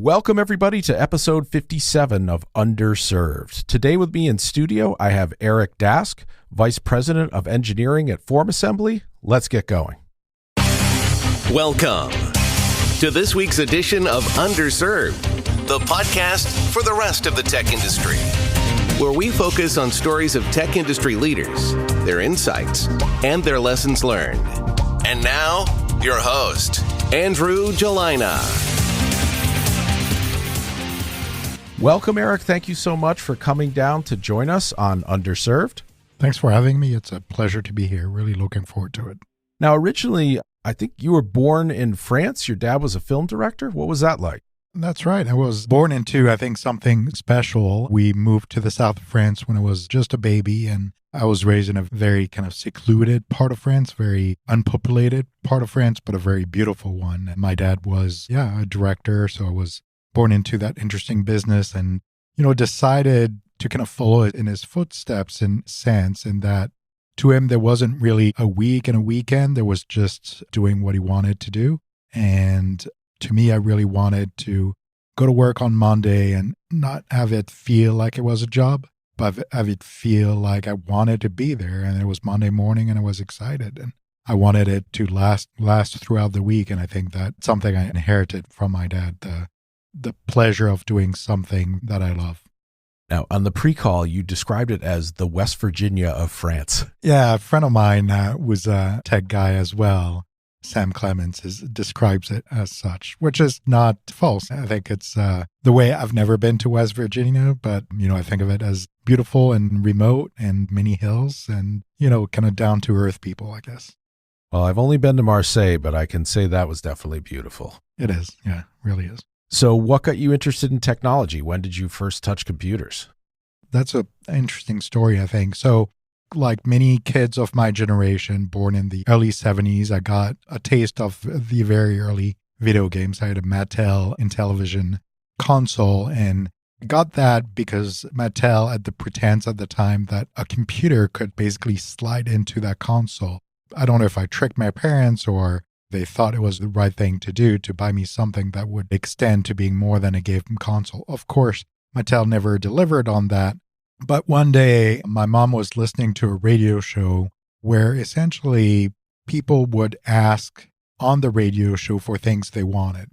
Welcome, everybody, to episode 57 of Underserved. Today with me in studio, I have Erik Dasque, Vice President of Engineering at FormAssembly. Let's get going. Welcome to this week's edition of Underserved, the podcast for the rest of the tech industry, where we focus on stories of tech industry leaders, their insights, and their lessons learned. And now, your host, Andrew Jelina. Welcome, Erik. Thank you so much for coming down to join us on Underserved. Thanks for having me. It's a pleasure to be here. Really looking forward to it. Now, originally, I think you were born in France. Your dad was a film director. What was that like? That's right. I was born into, I think, something special. We moved to the south of France when I was just a baby, and I was raised in a very kind of secluded part of France, very unpopulated part of France, but a very beautiful one. And my dad was, a director, so I was born into that interesting business and, decided to kind of follow it in his footsteps in sense, in that to him, there wasn't really a week and a weekend. There was just doing what he wanted to do. And to me, I really wanted to go to work on Monday and not have it feel like it was a job, but have it feel like I wanted to be there. And it was Monday morning and I was excited. And I wanted it to last throughout the week. And I think that's something I inherited from my dad, the pleasure of doing something that I love. Now, on the pre-call, you described it as the West Virginia of France. Yeah, a friend of mine was a tech guy as well. Sam Clements describes it as such, which is not false. I think it's the way. I've never been to West Virginia, but, I think of it as beautiful and remote and many hills and, kind of down to earth people, I guess. Well, I've only been to Marseille, but I can say that was definitely beautiful. It is. Yeah, really is. So what got you interested in technology? When did you first touch computers? That's an interesting story, I think. So like many kids of my generation, born in the early 70s, I got a taste of the very early video games. I had a Mattel Intellivision console, and got that because Mattel had the pretense at the time that a computer could basically slide into that console. I don't know if I tricked my parents or they thought it was the right thing to do to buy me something that would extend to being more than a game console. Of course, Mattel never delivered on that. But one day, my mom was listening to a radio show where essentially people would ask on the radio show for things they wanted.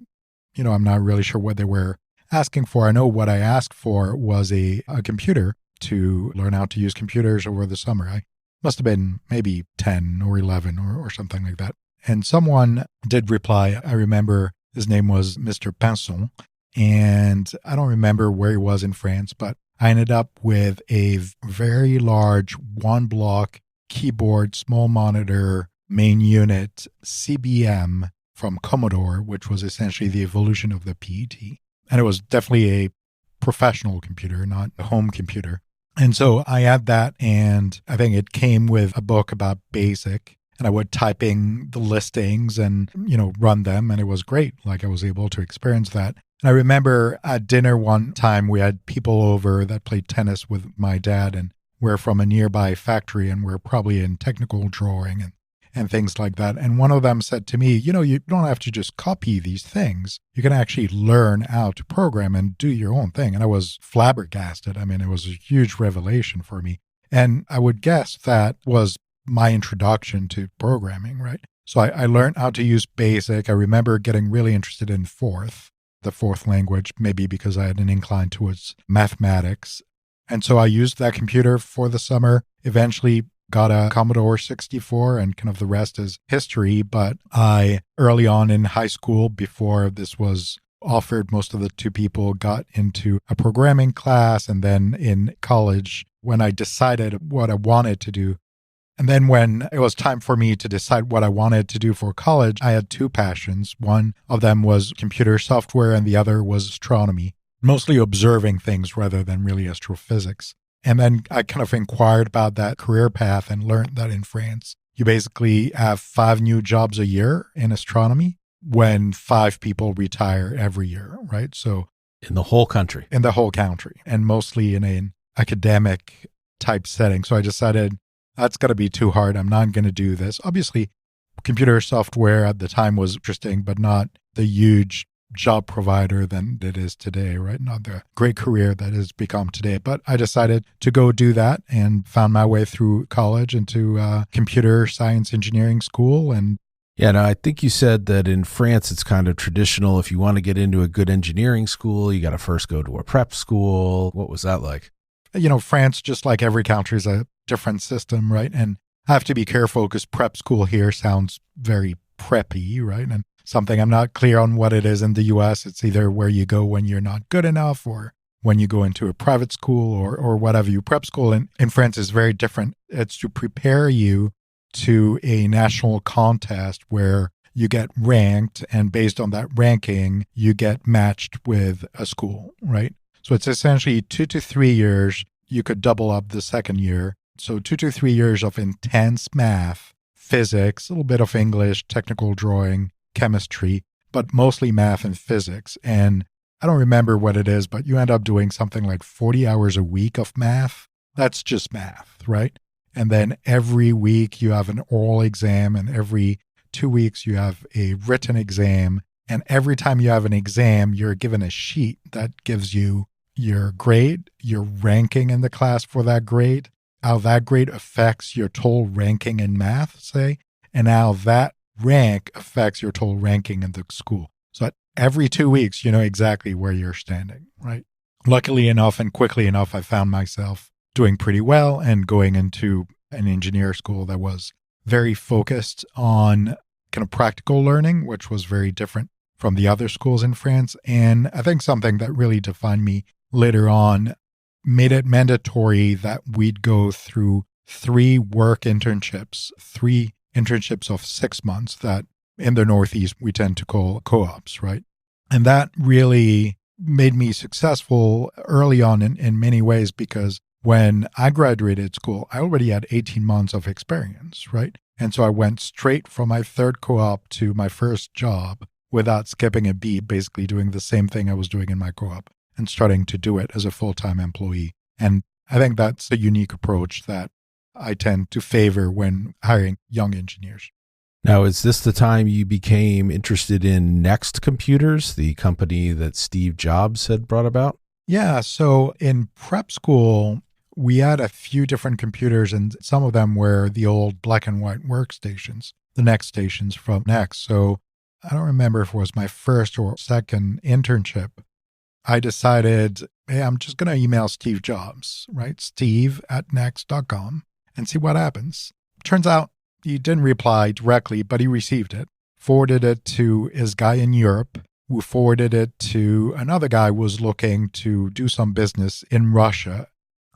I'm not really sure what they were asking for. I know what I asked for was a computer to learn how to use computers over the summer. I must have been maybe 10 or 11 or something like that. And someone did reply. I remember his name was Mr. Pinson, and I don't remember where he was in France, but I ended up with a very large one-block keyboard, small monitor, main unit, CBM from Commodore, which was essentially the evolution of the PET. And it was definitely a professional computer, not a home computer. And so I had that, and I think it came with a book about BASIC. And I would type in the listings and, run them. And it was great. Like I was able to experience that. And I remember at dinner one time, we had people over that played tennis with my dad, and we're from a nearby factory and we're probably in technical drawing and things like that. And one of them said to me, you don't have to just copy these things. You can actually learn how to program and do your own thing. And I was flabbergasted. I mean, it was a huge revelation for me. And I would guess that was my introduction to programming, right? So I learned how to use BASIC. I remember getting really interested in the fourth language, maybe because I had an incline towards mathematics. And so I used that computer for the summer, eventually got a Commodore 64, and kind of the rest is history. But I, early on in high school, before this was offered, most of the two people got into a programming class. And then in college, when I decided what I wanted to do, and then when it was time for me to decide what I wanted to do for college, I had two passions. One of them was computer software and the other was astronomy, mostly observing things rather than really astrophysics. And then I kind of inquired about that career path and learned that in France, you basically have 5 new jobs a year in astronomy when 5 people retire every year, right? So in the whole country. In the whole country, and mostly in an academic type setting. So I decided, that's going to be too hard. I'm not going to do this. Obviously, computer software at the time was interesting, but not the huge job provider than it is today, right? Not the great career that has become today. But I decided to go do that and found my way through college into computer science engineering school. And Yeah, no, I think you said that in France, it's kind of traditional. If you want to get into a good engineering school, you got to first go to a prep school. What was that like? France, just like every country, is a different system, right? And I have to be careful because prep school here sounds very preppy, right? And something I'm not clear on what it is in the US. It's either where you go when you're not good enough or when you go into a private school or whatever. You prep school in France is very different. It's to prepare you to a national contest where you get ranked, and based on that ranking, you get matched with a school, right? So it's essentially 2 to 3 years. You could double up the second year. So 2 to 3 years of intense math, physics, a little bit of English, technical drawing, chemistry, but mostly math and physics. And I don't remember what it is, but you end up doing something like 40 hours a week of math. That's just math, right? And then every week you have an oral exam, and every 2 weeks you have a written exam. And every time you have an exam, you're given a sheet that gives you your grade, your ranking in the class for that grade, how that grade affects your total ranking in math, say, and how that rank affects your total ranking in the school. So at every 2 weeks, you know exactly where you're standing, right? Luckily enough and quickly enough, I found myself doing pretty well and going into an engineer school that was very focused on kind of practical learning, which was very different from the other schools in France. And I think something that really defined me later on made it mandatory that we'd go through 3 work internships, 3 internships of 6 months that in the Northeast we tend to call co-ops, right? And that really made me successful early on in many ways, because when I graduated school, I already had 18 months of experience, right? And so I went straight from my third co-op to my first job without skipping a beat, basically doing the same thing I was doing in my co-op and starting to do it as a full-time employee. And I think that's a unique approach that I tend to favor when hiring young engineers. Now, is this the time you became interested in Next Computers, the company that Steve Jobs had brought about? Yeah, so in prep school, we had a few different computers, and some of them were the old black and white workstations, the Next stations from Next. So I don't remember if it was my first or second internship. I decided, hey, I'm just going to email Steve Jobs, right? steve@next.com and see what happens. Turns out he didn't reply directly, but he received it, forwarded it to his guy in Europe, who forwarded it to another guy who was looking to do some business in Russia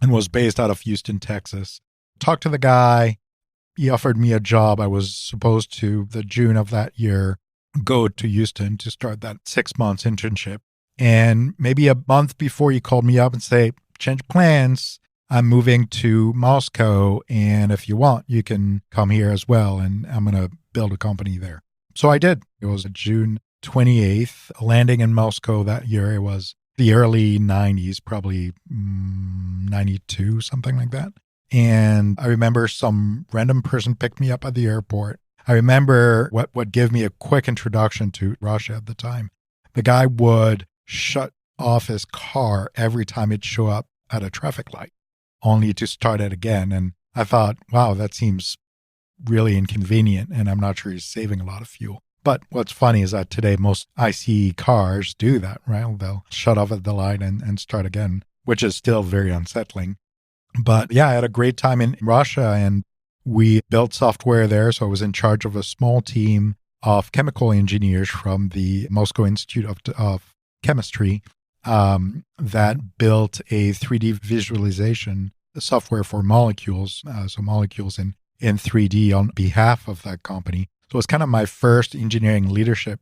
and was based out of Houston, Texas. Talked to the guy. He offered me a job. I was supposed to, the June of that year, go to Houston to start that 6 months internship. And maybe a month before, he called me up and say, change plans. I'm moving to Moscow, and if you want, you can come here as well, and I'm going to build a company there. So I did. It was June 28th, landing in Moscow that year. It was the early 90s, probably 92, something like that. And I remember some random person picked me up at the airport. I remember what gave me a quick introduction to Russia at the time. The guy would shut off his car every time it'd show up at a traffic light, only to start it again. And I thought, wow, that seems really inconvenient, and I'm not sure he's saving a lot of fuel. But what's funny is that today most ICE cars do that, right? They'll shut off at the light and start again, which is still very unsettling. But yeah, I had a great time in Russia, and we built software there. So I was in charge of a small team of chemical engineers from the Moscow Institute of Chemistry that built a 3D visualization software for molecules, so molecules in 3D on behalf of that company. So it was kind of my first engineering leadership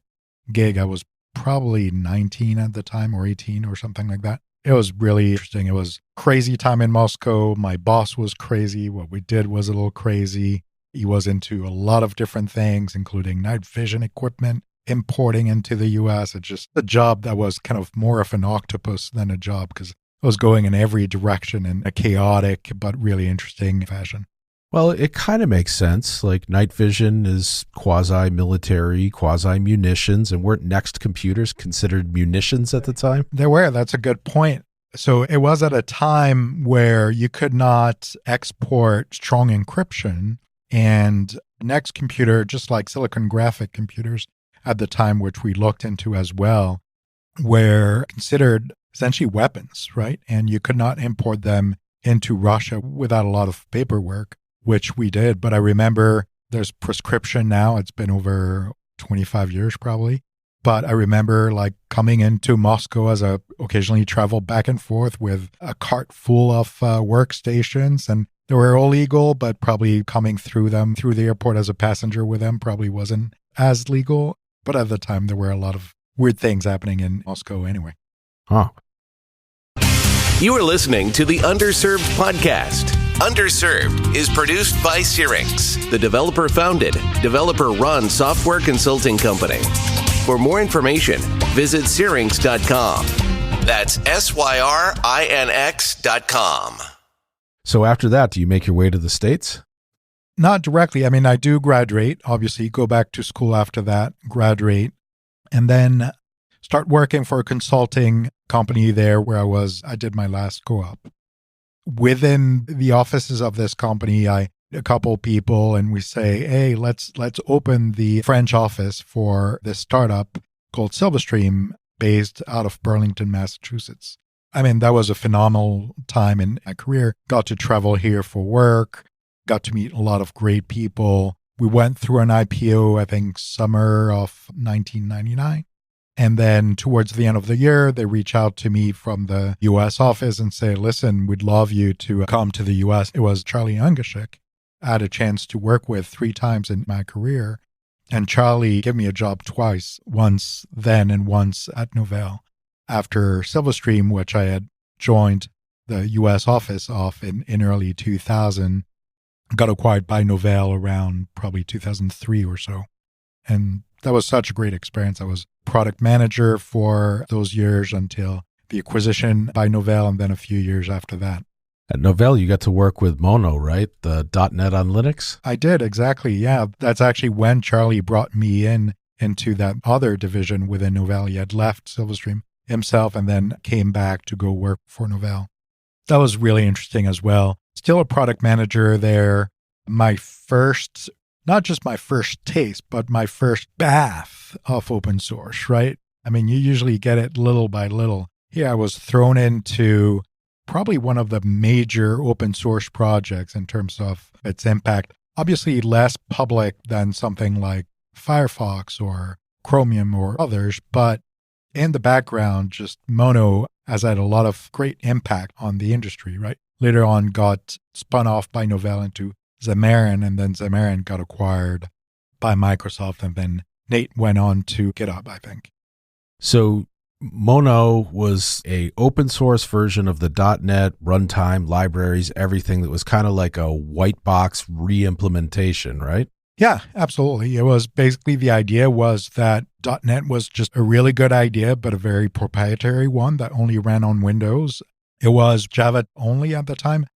gig. I was probably 19 at the time, or 18 or something like that. It was really interesting. It was crazy time in Moscow. My boss was crazy. What we did was a little crazy. He was into a lot of different things, including night vision equipment, importing into the US. It's just a job that was kind of more of an octopus than a job, because it was going in every direction in a chaotic but really interesting fashion. Well, it kind of makes sense. Like night vision is quasi-military, quasi-munitions, and weren't Next computers considered munitions at the time? They were. That's a good point. So it was at a time where you could not export strong encryption, and Next computer, just like silicon graphic computers at the time, which we looked into as well, were considered essentially weapons, right? And you could not import them into Russia without a lot of paperwork, which we did. But I remember there's prescription now. It's been over 25 years probably. But I remember like coming into Moscow as I occasionally traveled back and forth with a cart full of workstations, and they were illegal, but probably coming through the airport as a passenger with them probably wasn't as legal. But at the time, there were a lot of weird things happening in Moscow anyway. Huh. You are listening to the Underserved podcast. Underserved is produced by Syrinx, the developer-founded, developer-run software consulting company. For more information, visit syrinx.com. That's SYRINX.com. So after that, do you make your way to the States? Not directly. I mean, I do graduate, obviously, go back to school after that, graduate, and then start working for a consulting company there where I did my last co-op. Within the offices of this company, a couple people, and we say, hey, let's open the French office for this startup called SilverStream, based out of Burlington, Massachusetts. I mean, that was a phenomenal time in my career. Got to travel here for work, got to meet a lot of great people. We went through an IPO, I think, summer of 1999. And then towards the end of the year, they reach out to me from the U.S. office and say, listen, we'd love you to come to the U.S. It was Charlie Ungashick I had a chance to work with 3 times in my career. And Charlie gave me a job twice, once then and once at Novell. After SilverStream, which I had joined the U.S. office of in early 2000, got acquired by Novell around probably 2003 or so. And that was such a great experience. I was product manager for those years until the acquisition by Novell, and then a few years after that. At Novell, you got to work with Mono, right? The .NET on Linux? I did, exactly. Yeah, that's actually when Charlie brought me into that other division within Novell. He had left SilverStream himself and then came back to go work for Novell. That was really interesting as well. Still a product manager there. My first, not just my first taste, but my first bath of open source, right? I mean, you usually get it little by little. Here I was thrown into probably one of the major open source projects in terms of its impact. Obviously less public than something like Firefox or Chromium or others, but in the background, just Mono has had a lot of great impact on the industry, right? Later on got spun off by Novell into Xamarin, and then Xamarin got acquired by Microsoft, and then Nate went on to GitHub, I think. So Mono was a open source version of the .NET runtime, libraries, everything that was kind of like a white box re-implementation, right? Yeah, absolutely. It was basically the idea was that .NET was just a really good idea, but a very proprietary one that only # on Windows. It was Java only at the time.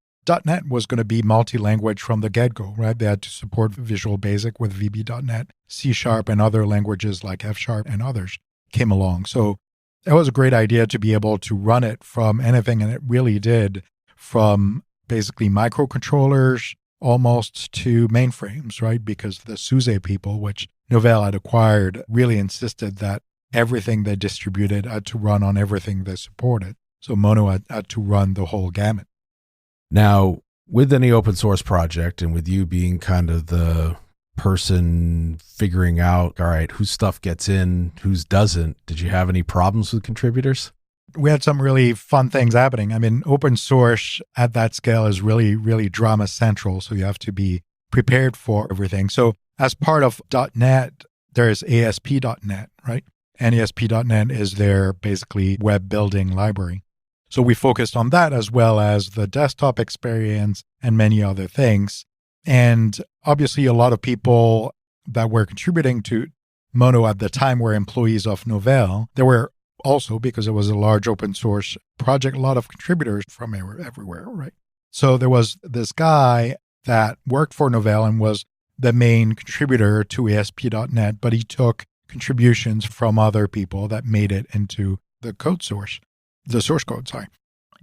.NET was going to be multi-language from the get-go, right? They had to support Visual Basic with VB.NET, C# and other languages like F# and others came along. So it was a great idea to be able to run it from anything, and it really did, from basically microcontrollers almost to mainframes, right? Because the SUSE people, which Novell had acquired, really insisted that everything they distributed had to run on everything they supported. So Mono had to run the whole gamut. Now, with any open source project, and with you being kind of the person figuring out, all right, whose stuff gets in, whose doesn't, did you have any problems with contributors? We had some really fun things happening. I mean, open source at that scale is really, really drama central. So you have to be prepared for everything. So as part of .NET, there is ASP.NET, right? And ASP.NET is their basically web building library. So we focused on that as well as the desktop experience and many other things. And obviously a lot of people that were contributing to Mono at the time were employees of Novell. There were also, because it was a large open source project, a lot of contributors from everywhere, right? So there was this guy, I that worked for Novell and was the main contributor to ASP.NET, but he took contributions from other people that made it into the source code, sorry.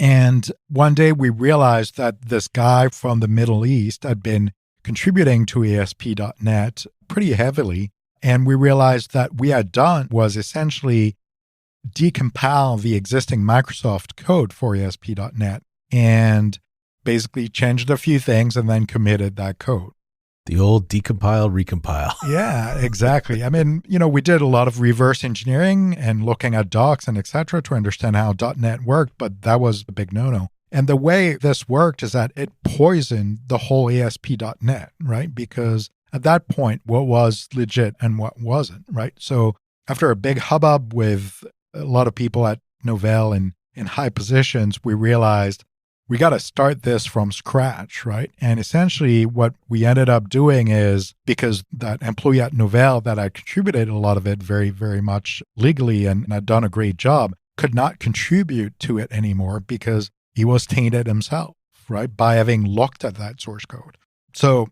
And one day we realized that this guy from the Middle East had been contributing to ASP.NET pretty heavily. And we realized that what we had done was essentially decompile the existing Microsoft code for ASP.NET and basically changed a few things and then committed that code. The old decompile, recompile. Yeah, exactly. I mean, we did a lot of reverse engineering and looking at docs and et cetera to understand how .NET worked, but that was a big no-no. And the way this worked is that it poisoned the whole ASP.NET, right? Because at that point, what was legit and what wasn't, right? So after a big hubbub with a lot of people at Novell and in high positions, we realized we got to start this from scratch, right? And essentially what we ended up doing is, because that employee at Novell that had contributed a lot of it very, very much legally and had done a great job, could not contribute to it anymore because he was tainted himself, right? By having looked at that source code. So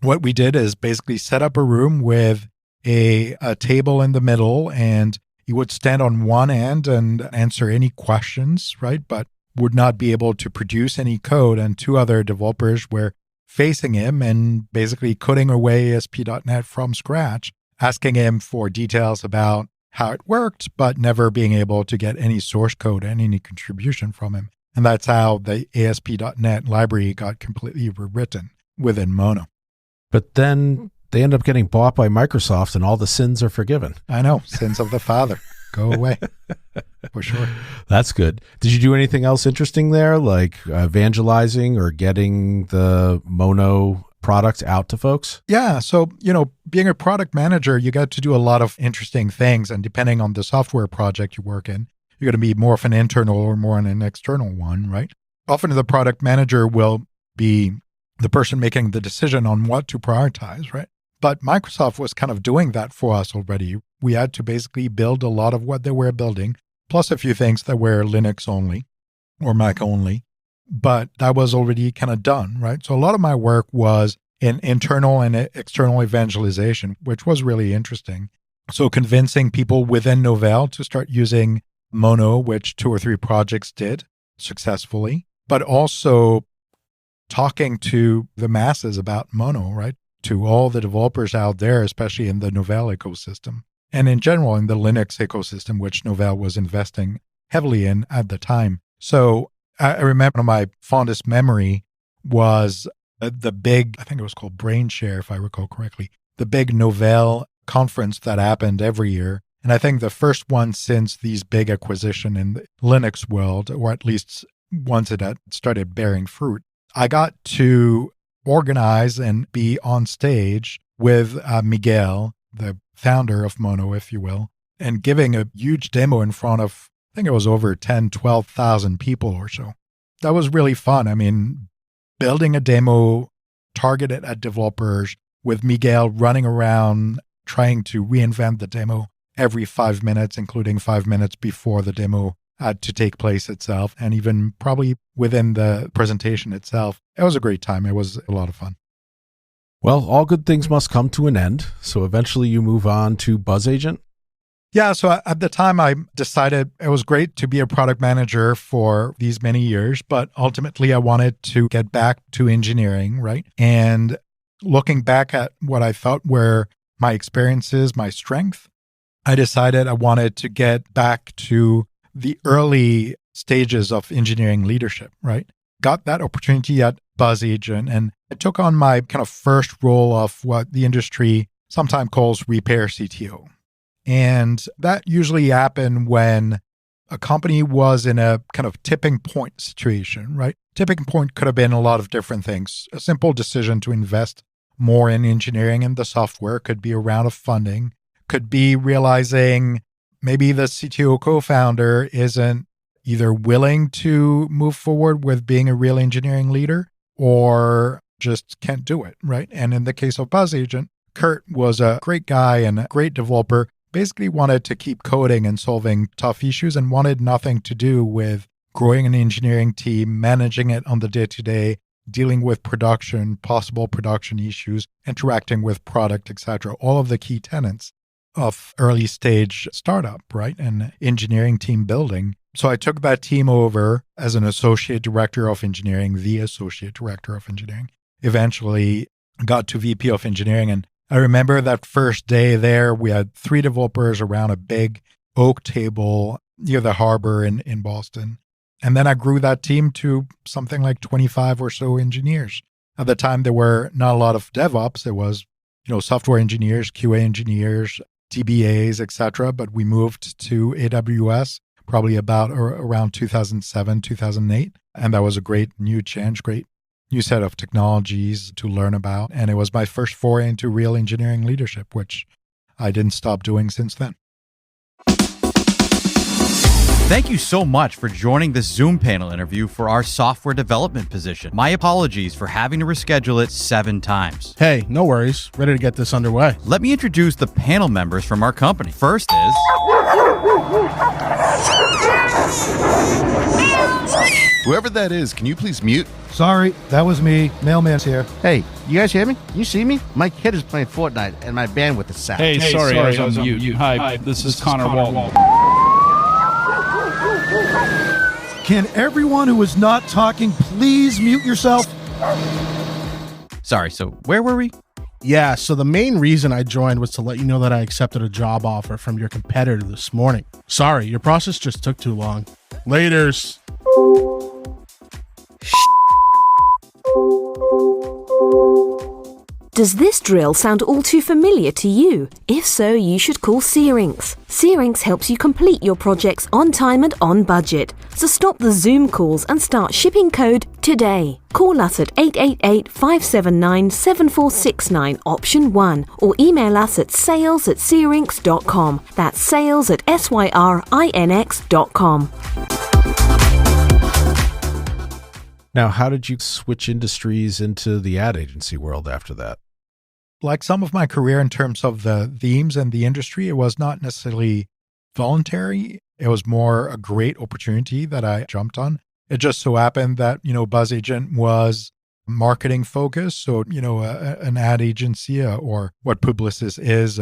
what we did is basically set up a room with a table in the middle, and he would stand on one end and answer any questions, right? But would not be able to produce any code, and two other developers were facing him and basically coding away ASP.NET from scratch, asking him for details about how it worked, but never being able to get any source code and any contribution from him. And that's how the ASP.NET library got completely rewritten within Mono. But then they end up getting bought by Microsoft and all the sins are forgiven. I know, sins of the father. Go away, for sure. That's good. Did you do anything else interesting there, like evangelizing or getting the Mono product out to folks? Yeah. So, being a product manager, you get to do a lot of interesting things. And depending on the software project you work in, you're going to be more of an internal or more an external one, right? Often the product manager will be the person making the decision on what to prioritize, right? But Microsoft was kind of doing that for us already. We had to basically build a lot of what they were building, plus a few things that were Linux only or Mac only. But that was already kind of done, right? So a lot of my work was in internal and external evangelization, which was really interesting. So convincing people within Novell to start using Mono, which 2 or 3 projects did successfully, but also talking to the masses about Mono, right? To all the developers out there, especially in the Novell ecosystem. And in general, in the Linux ecosystem, which Novell was investing heavily in at the time. So I remember my fondest memory was the big, I think it was called BrainShare, if I recall correctly, the big Novell conference that happened every year. And I think the first one since these big acquisition in the Linux world, or at least once it had started bearing fruit. I got to organize and be on stage with Miguel, the founder of Mono, if you will, and giving a huge demo in front of, I think it was over 10, 12,000 people or so. That was really fun. I mean, building a demo targeted at developers with Miguel running around trying to reinvent the demo every 5 minutes, including 5 minutes before the demo had to take place itself, and even probably within the presentation itself. It was a great time. It was a lot of fun. Well, all good things must come to an end. So eventually you move on to BuzzAgent. Yeah. So at the time I decided it was great to be a product manager for these many years, but ultimately I wanted to get back to engineering, right? And looking back at what I thought were my experiences, my strength, I decided I wanted to get back to the early stages of engineering leadership, right? Got that opportunity at BuzzAgent, and I took on my kind of first role of what the industry sometimes calls repair CTO. And that usually happened when a company was in a kind of tipping point situation, right? Tipping point could have been a lot of different things. A simple decision to invest more in engineering and the software could be a round of funding, could be realizing maybe the CTO co-founder isn't either willing to move forward with being a real engineering leader or just can't do it, right? And in the case of BuzzAgent, Kurt was a great guy and a great developer, basically wanted to keep coding and solving tough issues and wanted nothing to do with growing an engineering team, managing it on the day-to-day, dealing with production, possible production issues, interacting with product, etc. All of the key tenets of early stage startup, right? And engineering team building. So I took that team over as an associate director of engineering, the associate director of engineering, eventually got to VP of engineering. And I remember that first day there, we had 3 developers around a big oak table near the harbor in Boston. And then I grew that team to something like 25 or so engineers. At the time, there were not a lot of DevOps. There was, software engineers, QA engineers, DBAs, etc. But we moved to AWS probably about around 2007, 2008. And that was a great new change, great new set of technologies to learn about. And it was my first foray into real engineering leadership, which I didn't stop doing since then. Thank you so much for joining this Zoom panel interview for our software development position. My apologies for having to reschedule it 7 times. Hey, no worries. Ready to get this underway. Let me introduce the panel members from our company. First is... Whoever that is, can you please mute? Sorry, that was me. Mailman's here. Hey, you guys hear me? You see me? My kid is playing Fortnite and my bandwidth is sapped. Hey, sorry, I was on mute. Hi, this is Connor Walton. Can everyone who is not talking please mute yourself? Sorry, so where were we? Yeah, so the main reason I joined was to let you know that I accepted a job offer from your competitor this morning. Sorry, your process just took too long. Laters. Does this drill sound all too familiar to you? If so, you should call Syrinx. Syrinx helps you complete your projects on time and on budget. So stop the Zoom calls and start shipping code today. Call us at 888-579-7469 option 1 or email us at sales@syrinx.com. That's sales@syrinx.com. Now, how did you switch industries into the ad agency world after that? Like some of my career in terms of the themes and the industry, it was not necessarily voluntary. It was more a great opportunity that I jumped on. It just so happened that, BuzzAgent was marketing focused. So, an ad agency or what Publicis is,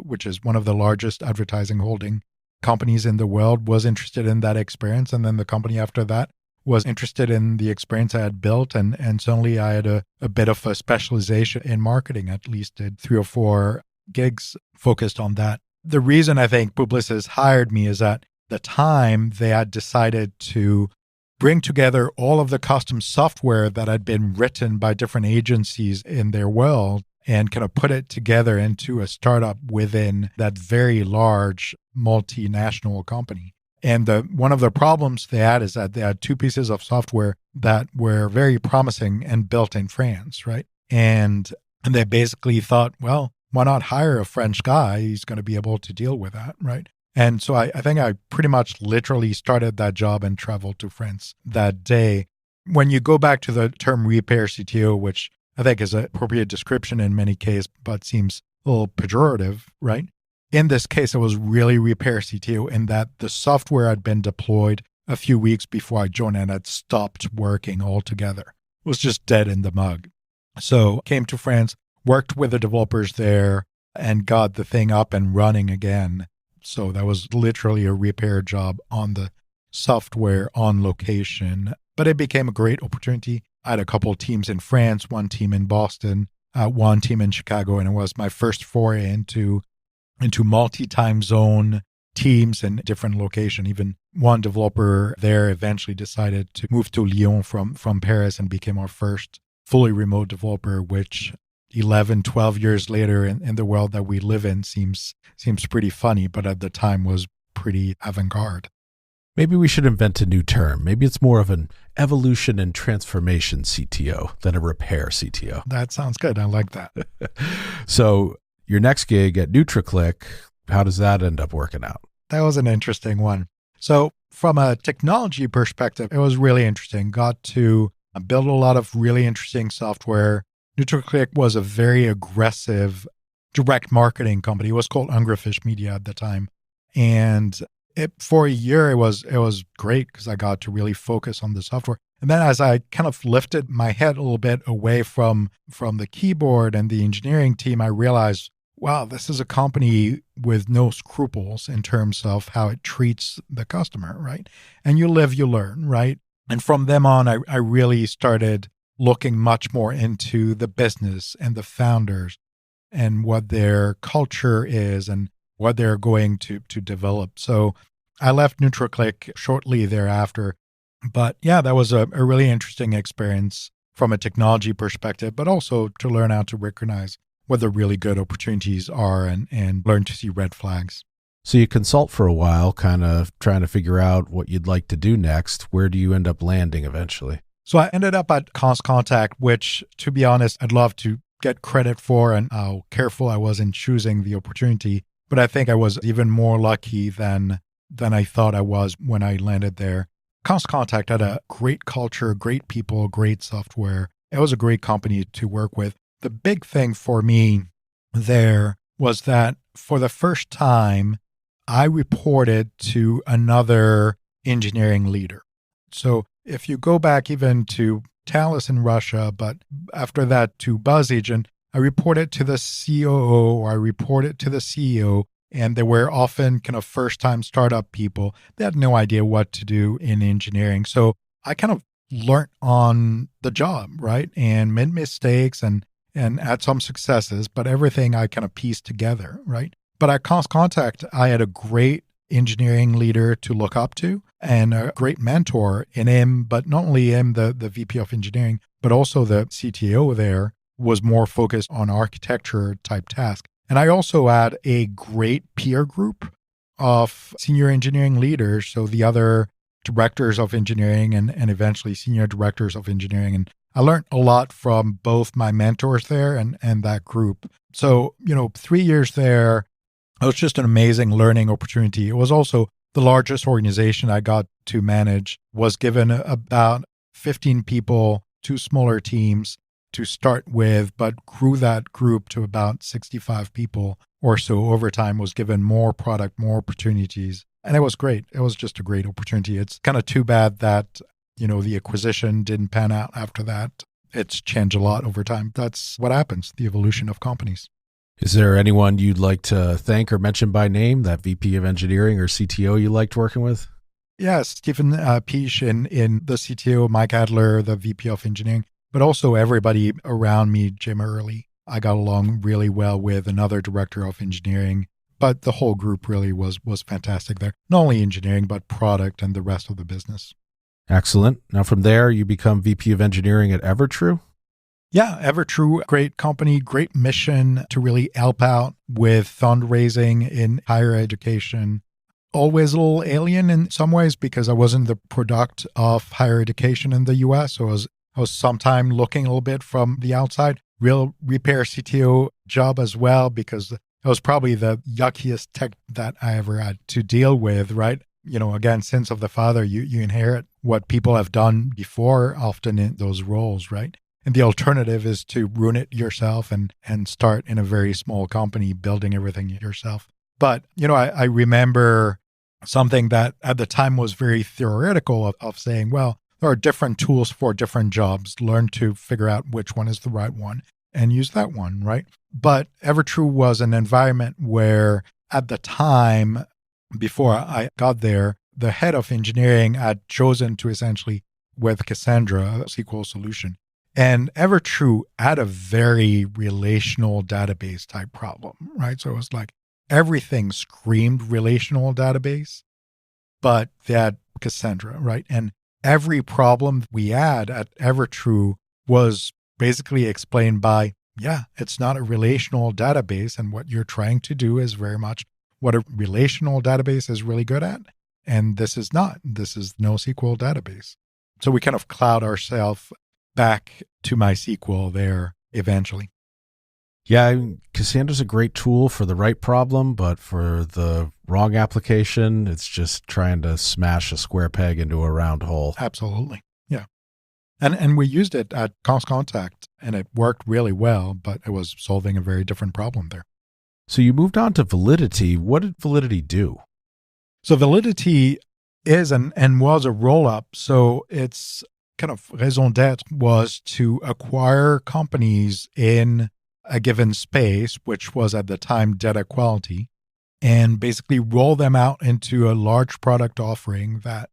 which is one of the largest advertising holding companies in the world, was interested in that experience. And then the company after that was interested in the experience I had built. And suddenly I had a bit of a specialization in marketing, at least did 3 or 4 gigs focused on that. The reason I think Publicis hired me is at the time they had decided to bring together all of the custom software that had been written by different agencies in their world and kind of put it together into a startup within that very large multinational company. And one of the problems they had is that they had 2 pieces of software that were very promising and built in France, right? And they basically thought, well, why not hire a French guy? He's going to be able to deal with that, right? And so I think I pretty much literally started that job and traveled to France that day. When you go back to the term repair CTO, which I think is an appropriate description in many cases, but seems a little pejorative, right? In this case, it was really repair CTO in that the software had been deployed a few weeks before I joined and had stopped working altogether. It was just dead in the mug. So came to France, worked with the developers there, and got the thing up and running again. So that was literally a repair job on the software on location. But it became a great opportunity. I had a couple of teams in France, 1 team in Boston, 1 team in Chicago, and it was my first foray into multi-time zone teams in different location. Even one developer there eventually decided to move to Lyon from Paris and became our first fully remote developer, which 11, 12 years later in the world that we live in seems pretty funny, but at the time was pretty avant-garde. Maybe we should invent a new term. Maybe it's more of an evolution and transformation CTO than a repair CTO. That sounds good. I like that. So your next gig at NutraClick, how does that end up working out? That was an interesting one. So from a technology perspective, it was really interesting. Got to build a lot of really interesting software. NutraClick was a very aggressive direct marketing company. It was called Anglerfish Media at the time. And For a year, it was great because I got to really focus on the software. And then as I kind of lifted my head a little bit away from the keyboard and the engineering team, I realized, wow, this is a company with no scruples in terms of how it treats the customer, right? And you live, you learn, right? And from them on, I really started looking much more into the business and the founders and what their culture is and what they're going to develop. So I left NeutralClick shortly thereafter. But yeah, that was a really interesting experience from a technology perspective, but also to learn how to recognize what the really good opportunities are and learn to see red flags. So you consult for a while, kind of trying to figure out what you'd like to do next. Where do you end up landing eventually? So I ended up at Contact, which, to be honest, I'd love to get credit for and how careful I was in choosing the opportunity. But I think I was even more lucky than I thought I was when I landed there. Contact had a great culture, great people, great software. It was a great company to work with. The big thing for me there was that for the first time, I reported to another engineering leader. So if you go back even to Thales in Russia, but after that to BuzzAgent, I reported to the COO or I reported to the CEO, and they were often kind of first-time startup people. They had no idea what to do in engineering. So I kind of learned on the job, right? And made mistakes and had some successes, but everything I kind of pieced together, right? But at Contact, I had a great engineering leader to look up to and a great mentor in him, but not only him, the VP of engineering, but also the CTO there was more focused on architecture type tasks. And I also had a great peer group of senior engineering leaders. So the other directors of engineering and eventually senior directors of engineering. And I learned a lot from both my mentors there and that group. So, 3 years there, it was just an amazing learning opportunity. It was also the largest organization I got to manage, was given about 15 people, 2 smaller teams to start with, but grew that group to about 65 people or so over time, was given more product, more opportunities. And it was great. It was just a great opportunity. It's kind of too bad that, the acquisition didn't pan out after that. It's changed a lot over time. That's what happens, the evolution of companies. Is there anyone you'd like to thank or mention by name, that VP of engineering or CTO you liked working with? Yes, Stephen Peach in the CTO, Mike Adler, the VP of engineering, but also everybody around me, Jim Early. I got along really well with another director of engineering, but the whole group really was fantastic there. Not only engineering, but product and the rest of the business. Excellent. Now from there, you become VP of engineering at EverTrue? Yeah, EverTrue, great company, great mission to really help out with fundraising in higher education. Always a little alien in some ways because I wasn't the product of higher education in the US. So I was sometime looking a little bit from the outside. Real repair CTO job as well, because it was probably the yuckiest tech that I ever had to deal with, right? Again, sins of the father, you inherit what people have done before, often in those roles, right? And the alternative is to ruin it yourself and start in a very small company, building everything yourself. But, I remember something that at the time was very theoretical of saying, well, there are different tools for different jobs. Learn to figure out which one is the right one and use that one, right? But EverTrue was an environment where at the time, before I got there, the head of engineering had chosen to essentially, with Cassandra, a SQL solution. And EverTrue had a very relational database type problem, right? So it was like everything screamed relational database, but they had Cassandra, right? And every problem we had at EverTrue was basically explained by, it's not a relational database. And what you're trying to do is very much what a relational database is really good at. And this is not. This is NoSQL database. So we kind of cloud ourselves back to MySQL there eventually. Yeah, Cassandra's a great tool for the right problem, but for the wrong application, it's just trying to smash a square peg into a round hole. Absolutely. Yeah. And we used it at Contact, and it worked really well, but it was solving a very different problem there. So you moved on to Validity. What did Validity do? So Validity is and was a roll-up. So its kind of raison d'etre was to acquire companies in a given space, which was at the time data quality, and basically roll them out into a large product offering that,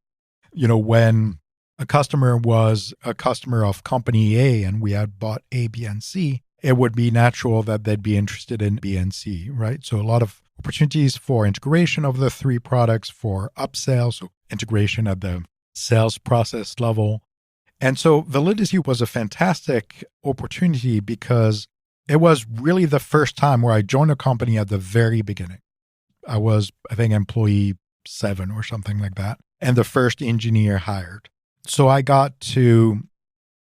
when a customer was a customer of company A and we had bought A, B, and C, it would be natural that they'd be interested in B and C, right? So a lot of opportunities for integration of the three products, for upsell, so integration at the sales process level. And so Validity was a fantastic opportunity because it was really the first time where I joined a company at the very beginning. I was, I think, employee 7 or something like that, and the first engineer hired. So I got to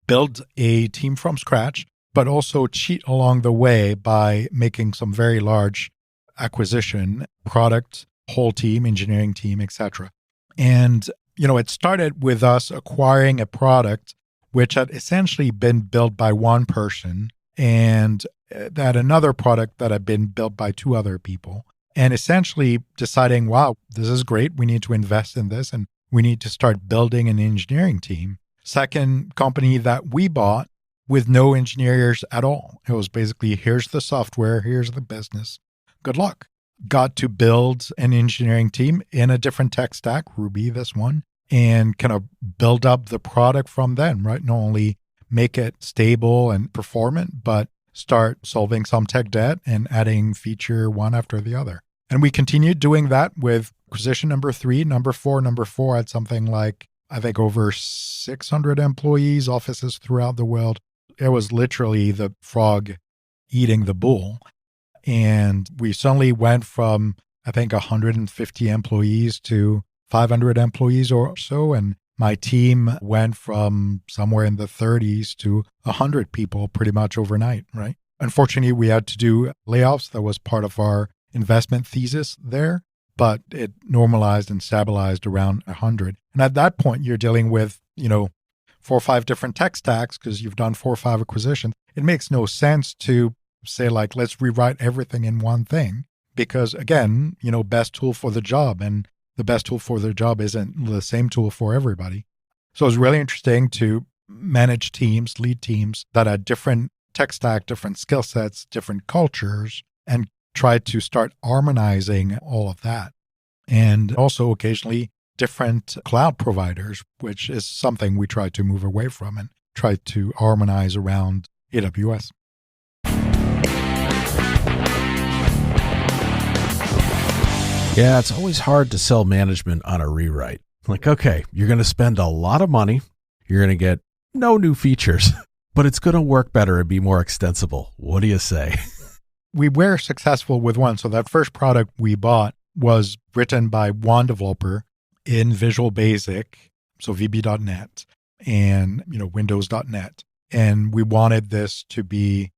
build a team from scratch, but also cheat along the way by making some very large acquisition, product, whole team, engineering team, etc. And, it started with us acquiring a product which had essentially been built by one person and that another product that had been built by 2 other people. And essentially deciding, wow, this is great. We need to invest in this and we need to start building an engineering team. Second company that we bought with no engineers at all. It was basically, here's the software, here's the business. Good luck. Got to build an engineering team in a different tech stack, Ruby, this one, and kind of build up the product from then, right? Not only make it stable and performant, but start solving some tech debt and adding feature one after the other. And we continued doing that with acquisition number 3, number 4 had something like, I think, over 600 employees, offices throughout the world. It was literally the frog eating the bull. And we suddenly went from, I think, 150 employees to 500 employees or so. And my team went from somewhere in the 30s to 100 people pretty much overnight, right? Unfortunately, we had to do layoffs. That was part of our investment thesis there, but it normalized and stabilized around 100. And at that point, you're dealing with, 4 or 5 different tech stacks because you've done 4 or 5 acquisitions. It makes no sense to say, like, let's rewrite everything in one thing because, again, best tool for the job. And the best tool for the job isn't the same tool for everybody. So it was really interesting to manage teams, lead teams that had different tech stack, different skill sets, different cultures, and try to start harmonizing all of that. And also occasionally different cloud providers, which is something we try to move away from and try to harmonize around AWS. Yeah, it's always hard to sell management on a rewrite. Like, okay, you're going to spend a lot of money. You're going to get no new features, but it's going to work better and be more extensible. What do you say? We were successful with one. So that first product we bought was written by one developer in Visual Basic, so VB.NET and, Windows.NET. And we wanted this to be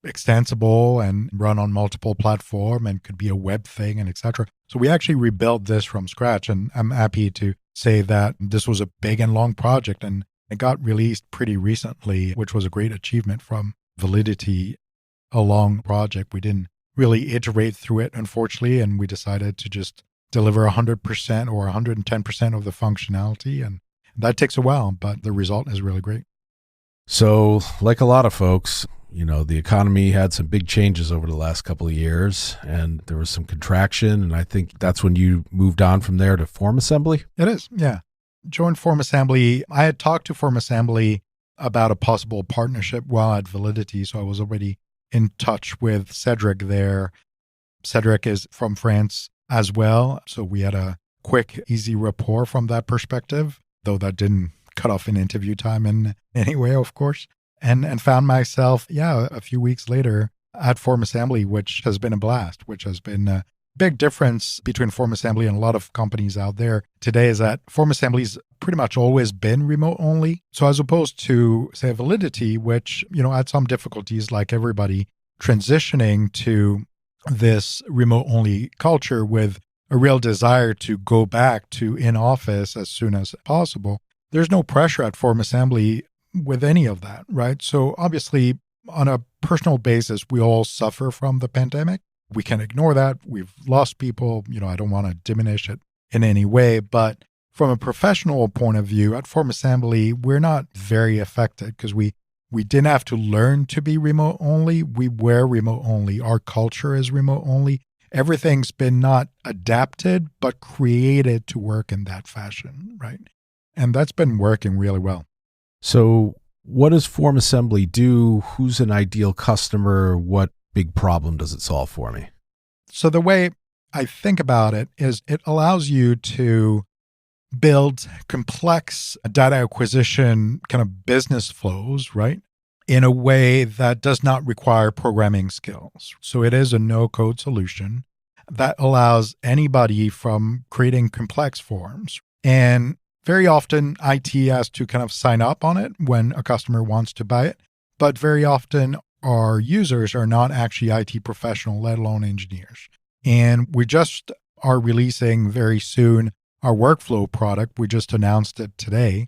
extensible and run on multiple platforms and could be a web thing and etc. So we actually rebuilt this from scratch. And I'm happy to say that this was a big and long project and it got released pretty recently, which was a great achievement from Validity. A long project. We didn't really iterate through it, unfortunately, and we decided to just deliver 100% or 110% of the functionality. And that takes a while, but the result is really great. So, like a lot of folks, the economy had some big changes over the last couple of years, and there was some contraction. And I think that's when you moved on from there to FormAssembly. It is, yeah. Joined FormAssembly. I had talked to FormAssembly about a possible partnership while at Validity, so I was already in touch with Cedric there. Cedric is from France as well. So we had a quick, easy rapport from that perspective, though that didn't cut off in interview time in any way, of course. And found myself, a few weeks later at FormAssembly, which has been a blast, which has been a big difference between FormAssembly and a lot of companies out there today is that FormAssembly's pretty much always been remote only. So as opposed to, say, Validity, which, had some difficulties like everybody transitioning to this remote only culture with a real desire to go back to in office as soon as possible. There's no pressure at FormAssembly with any of that, right? So obviously on a personal basis, we all suffer from the pandemic. We can ignore that. We've lost people. I don't want to diminish it in any way. But from a professional point of view, at FormAssembly, we're not very affected because we didn't have to learn to be remote only. We were remote only. Our culture is remote only. Everything's been not adapted, but created to work in that fashion, right? And that's been working really well. So what does FormAssembly do? Who's an ideal customer? What big problem does it solve for me? So the way I think about it is it allows you to build complex data acquisition kind of business flows, right? In a way that does not require programming skills. So it is a no-code solution that allows anybody from creating complex forms. And very often IT has to kind of sign up on it when a customer wants to buy it. But very often our users are not actually IT professional, let alone engineers. And we just are releasing very soon our workflow product. We just announced it today.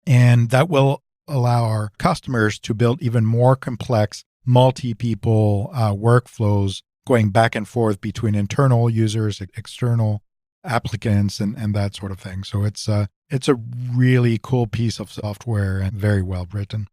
And that will allow our customers to build even more complex multi-people workflows going back and forth between internal users, external applicants, and that sort of thing. So it's a really cool piece of software and very well written.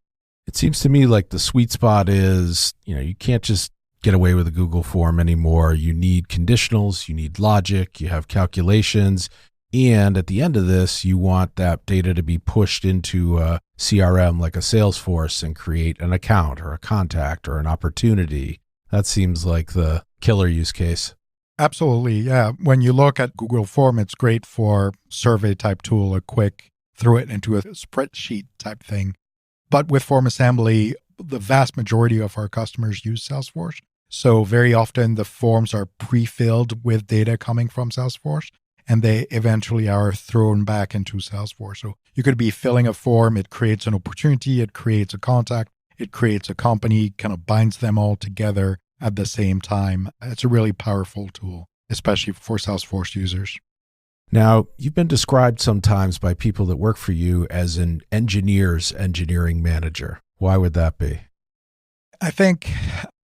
It seems to me like the sweet spot is, you can't just get away with a Google form anymore. You need conditionals, you need logic, you have calculations. And at the end of this, you want that data to be pushed into a CRM like a Salesforce and create an account or a contact or an opportunity. That seems like the killer use case. Absolutely, yeah. When you look at Google Form, it's great for survey type tool, a quick throw it into a spreadsheet type thing. But with FormAssembly, the vast majority of our customers use Salesforce. So very often the forms are pre-filled with data coming from Salesforce, and they eventually are thrown back into Salesforce. So you could be filling a form, it creates an opportunity, it creates a contact, it creates a company, kind of binds them all together at the same time. It's a really powerful tool, especially for Salesforce users. Now, you've been described sometimes by people that work for you as an engineering manager. Why would that be? I think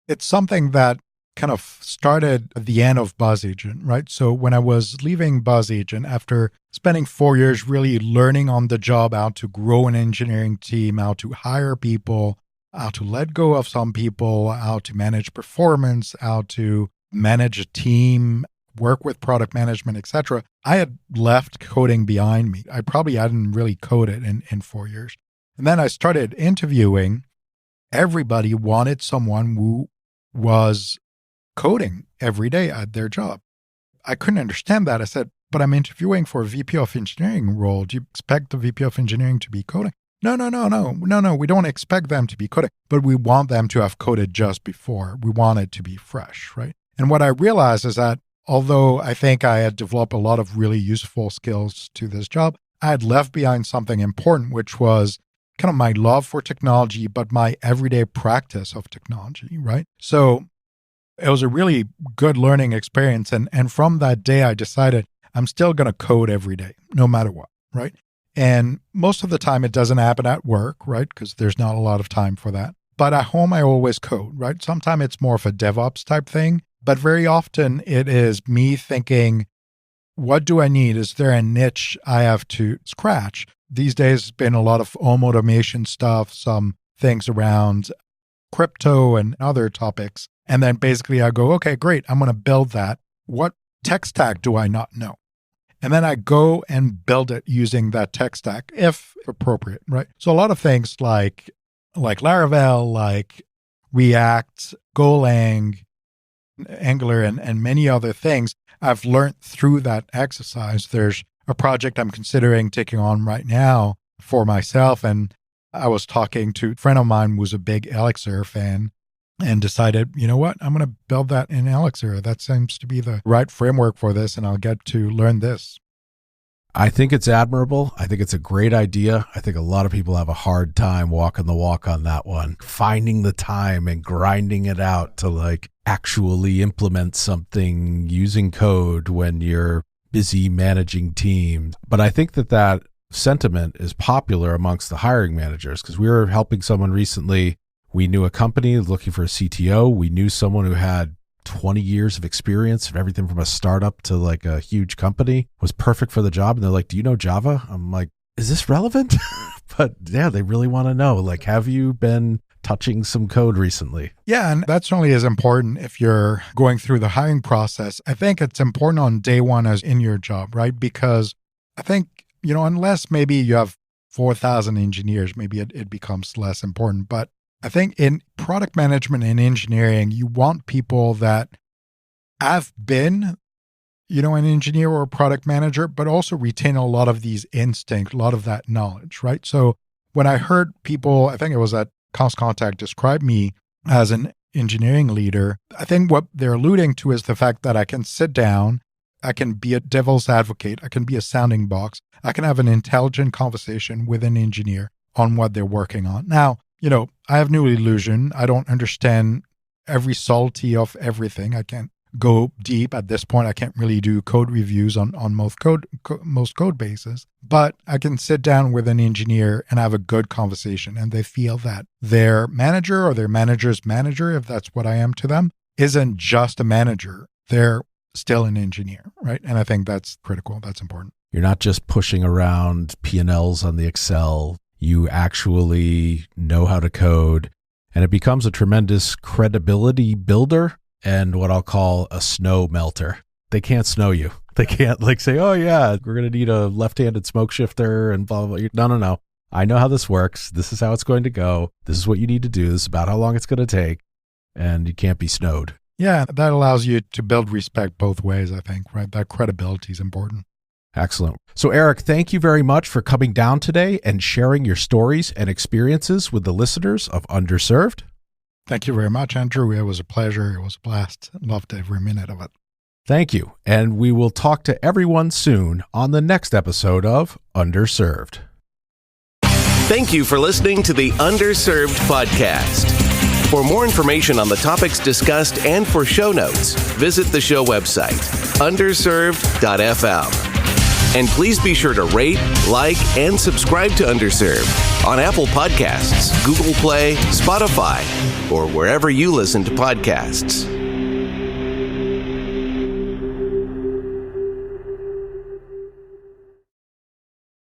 it's something that kind of started at the end of BuzzAgent, right? So when I was leaving BuzzAgent, after spending 4 years really learning on the job how to grow an engineering team, how to hire people, how to let go of some people, how to manage performance, how to manage a team, work with product management, etc. I had left coding behind me. I probably hadn't really coded in 4 years. And then I started interviewing. Everybody wanted someone who was coding every day at their job. I couldn't understand that. I said, but I'm interviewing for a VP of engineering role. Do you expect the VP of engineering to be coding? No. We don't expect them to be coding, but we want them to have coded just before. We want it to be fresh, right? And what I realized is that although I think I had developed a lot of really useful skills to this job, I had left behind something important, which was kind of my love for technology, but my everyday practice of technology, right? So it was a really good learning experience. And from that day, I decided I'm still going to code every day, no matter what, right? And most of the time, it doesn't happen at work, right? Because there's not a lot of time for that. But at home, I always code, right? Sometimes it's more of a DevOps type thing, but very often it is me thinking, what do I need? Is there a niche I have to scratch? These days, it's been a lot of home automation stuff, some things around crypto and other topics. And then basically I go, okay, great, I'm going to build that. What tech stack do I not know? And then I go and build it using that tech stack, if appropriate, right? So a lot of things like Laravel, like React, Golang, Angular, and many other things I've learned through that exercise. There's a project I'm considering taking on right now for myself. And I was talking to a friend of mine who's a big Elixir fan and decided, you know what, I'm going to build that in Elixir. That seems to be the right framework for this, and I'll get to learn this. I think it's admirable. I think it's a great idea. I think a lot of people have a hard time walking the walk on that one, finding the time and grinding it out to actually implement something using code when you're busy managing teams. But I think that sentiment is popular amongst the hiring managers, because we were helping someone recently. We knew a company looking for a CTO. We knew someone who had 20 years of experience of everything from a startup to like a huge company, was perfect for the job. And they're like, do you know Java? I'm like, is this relevant? But yeah, they really want to know, like, have you been touching some code recently? Yeah, and that's only as important if you're going through the hiring process. I think it's important on day one as in your job, right? Because I think, unless maybe you have 4,000 engineers, maybe it becomes less important. But I think in product management and engineering, you want people that have been, an engineer or a product manager, but also retain a lot of these instincts, a lot of that knowledge, right? So when I heard people, I think it was at Cost Contact, describe me as an engineering leader, I think what they're alluding to is the fact that I can sit down, I can be a devil's advocate, I can be a sounding box, I can have an intelligent conversation with an engineer on what they're working on. Now, I have no illusion. I don't understand every subtlety of everything. I can't go deep at this point. I can't really do code reviews on most code bases, but I can sit down with an engineer and have a good conversation, and they feel that their manager or their manager's manager, if that's what I am to them, isn't just a manager. They're still an engineer, right? And I think that's critical. That's important. You're not just pushing around P&Ls on the Excel. You actually know how to code, and it becomes a tremendous credibility builder and what I'll call a snow melter. They can't snow you. They can't say, oh yeah, we're going to need a left-handed smoke shifter and blah, blah, blah. No. I know how this works. This is how it's going to go. This is what you need to do. This is about how long it's going to take, and you can't be snowed. Yeah, that allows you to build respect both ways, I think, right? That credibility is important. Excellent. So Erik, thank you very much for coming down today and sharing your stories and experiences with the listeners of Underserved. Thank you very much, Andrew. It was a pleasure. It was a blast. Loved every minute of it. Thank you. And we will talk to everyone soon on the next episode of Underserved. Thank you for listening to the Underserved podcast. For more information on the topics discussed and for show notes, visit the show website, underserved.fm. And please be sure to rate, like, and subscribe to Underserved on Apple Podcasts, Google Play, Spotify, or wherever you listen to podcasts.